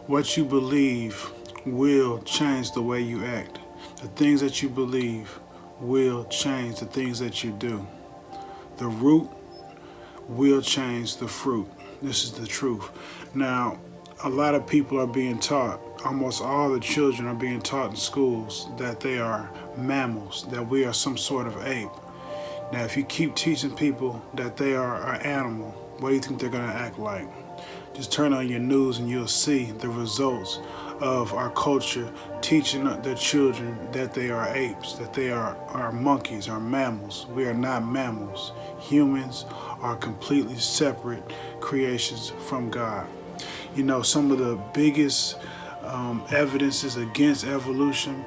What you believe will change the way you act. The things that you believe will change the things that you do. The root will change the fruit. This is the truth. Now, a lot of people are being taught, almost all the children are being taught in schools that they are mammals, that we are some sort of ape. Now, if you keep teaching people that they are an animal, what do you think they're going to act like? Just turn on your news and you'll see the results of our culture teaching the children that they are apes, that they are monkeys, are mammals. We are not mammals. Humans are completely separate creations from God. You know, some of the biggest evidences against evolution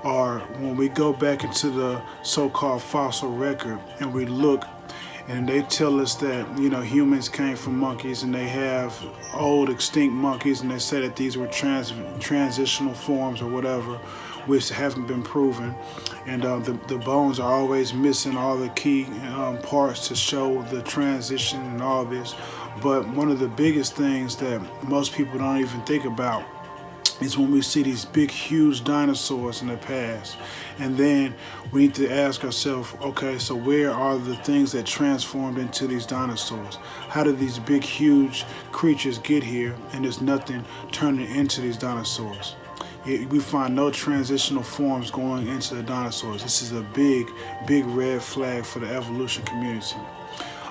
are when we go back into the so-called fossil record and we look and they tell us that, you know, humans came from monkeys and they have old extinct monkeys and they say that these were transitional forms or whatever, which haven't been proven. And the bones are always missing all the key parts to show the transition and all this. But one of the biggest things that most people don't even think about is when we see these big, huge dinosaurs in the past. And then we need to ask ourselves, okay, so where are the things that transformed into these dinosaurs? How did these big, huge creatures get here and there's nothing turning into these dinosaurs? We find no transitional forms going into the dinosaurs. This is a big, big red flag for the evolution community.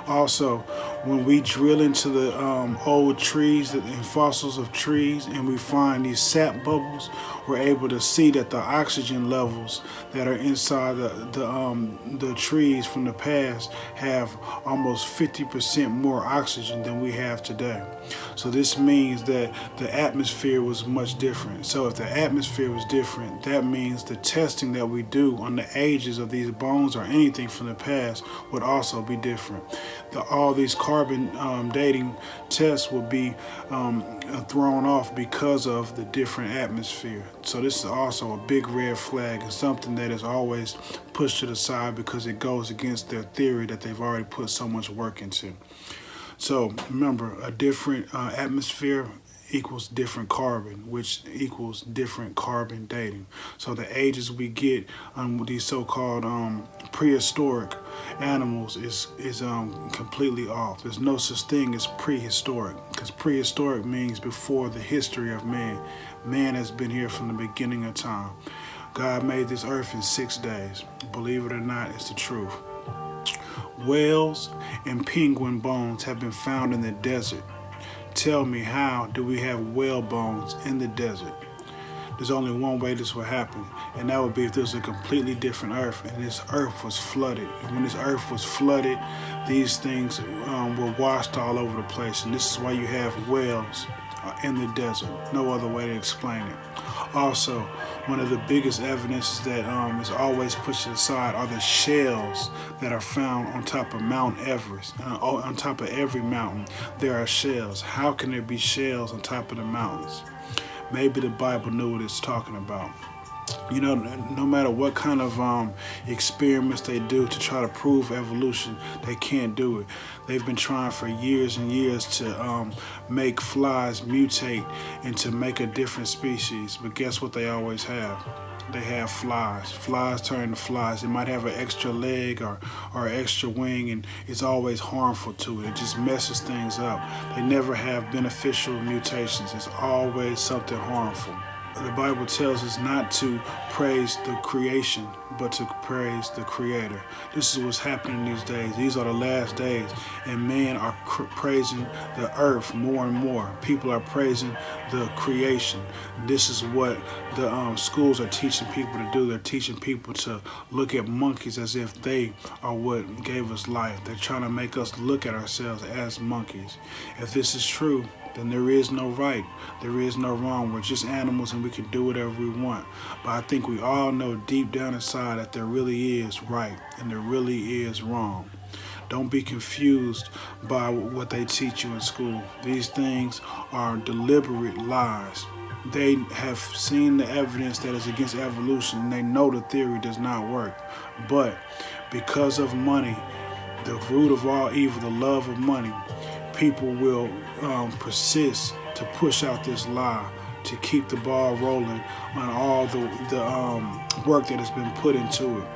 Also, when we drill into the old trees and fossils of trees and we find these sap bubbles, we're able to see that the oxygen levels that are inside the trees from the past have almost 50% more oxygen than we have today. So this means that the atmosphere was much different. So if the atmosphere was different, that means the testing that we do on the ages of these bones or anything from the past would also be different. All these carbon dating tests will be thrown off because of the different atmosphere. So this is also a big red flag and something that is always pushed to the side because it goes against their theory that they've already put so much work into. So remember, a different atmosphere equals different carbon, which equals different carbon dating. So the ages we get on these so-called prehistoric animals is completely off. There's no such thing as prehistoric, because prehistoric means before the history of man. Man has been here from the beginning of time. God made this earth in 6 days. Believe it or not, it's the truth. Whales and penguin bones have been found in the desert. Tell me, how do we have whale bones in the desert? There's only one way this would happen, and that would be if there was a completely different earth and this earth was flooded. And when this earth was flooded, these things were washed all over the place, and this is why you have whales in the desert. No other way to explain it. Also, one of the biggest evidences that is always pushed aside are the shells that are found on top of Mount Everest. On top of every mountain, there are shells. How can there be shells on top of the mountains? Maybe the Bible knew what it's talking about. You know, no matter what kind of experiments they do to try to prove evolution, they can't do it. They've been trying for years and years to make flies mutate and to make a different species. But guess what they always have? They have flies. Flies turn to flies. They might have an extra leg or extra wing, and it's always harmful to it. It just messes things up. They never have beneficial mutations. It's always something harmful. The Bible tells us not to praise the creation, but to praise the Creator. This is what's happening these days. These are the last days, and men are praising the earth more and more. People are praising the creation. This is what the schools are teaching people to do. They're teaching people to look at monkeys as if they are what gave us life. They're trying to make us look at ourselves as monkeys. If this is true, then there is no right, there is no wrong. We're just animals and we can do whatever we want. But I think we all know deep down inside that there really is right and there really is wrong. Don't be confused by what they teach you in school. These things are deliberate lies. They have seen the evidence that is against evolution and they know the theory does not work. But because of money, the root of all evil, the love of money, people will persist to push out this lie, to keep the ball rolling on all the work that has been put into it.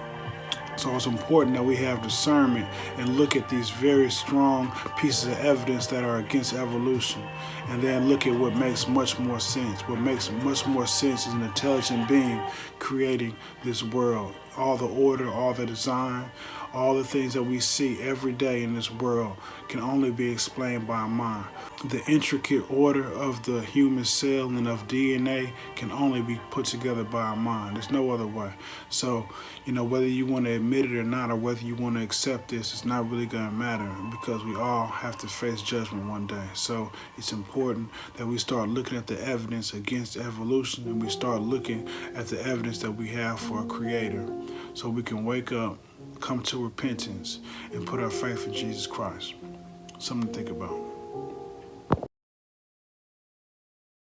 So it's important that we have discernment and look at these very strong pieces of evidence that are against evolution, and then look at what makes much more sense. What makes much more sense is an intelligent being creating this world. All the order, all the design, all the things that we see every day in this world can only be explained by a mind. The intricate order of the human cell and of DNA can only be put together by a mind. There's no other way. So, whether you want to admit it or not, or whether you want to accept this, it's not really going to matter, because we all have to face judgment one day. So it's important that we start looking at the evidence against evolution, and we start looking at the evidence that we have for a creator, so we can wake up, come to repentance, and put our faith in Jesus Christ. Something to think about.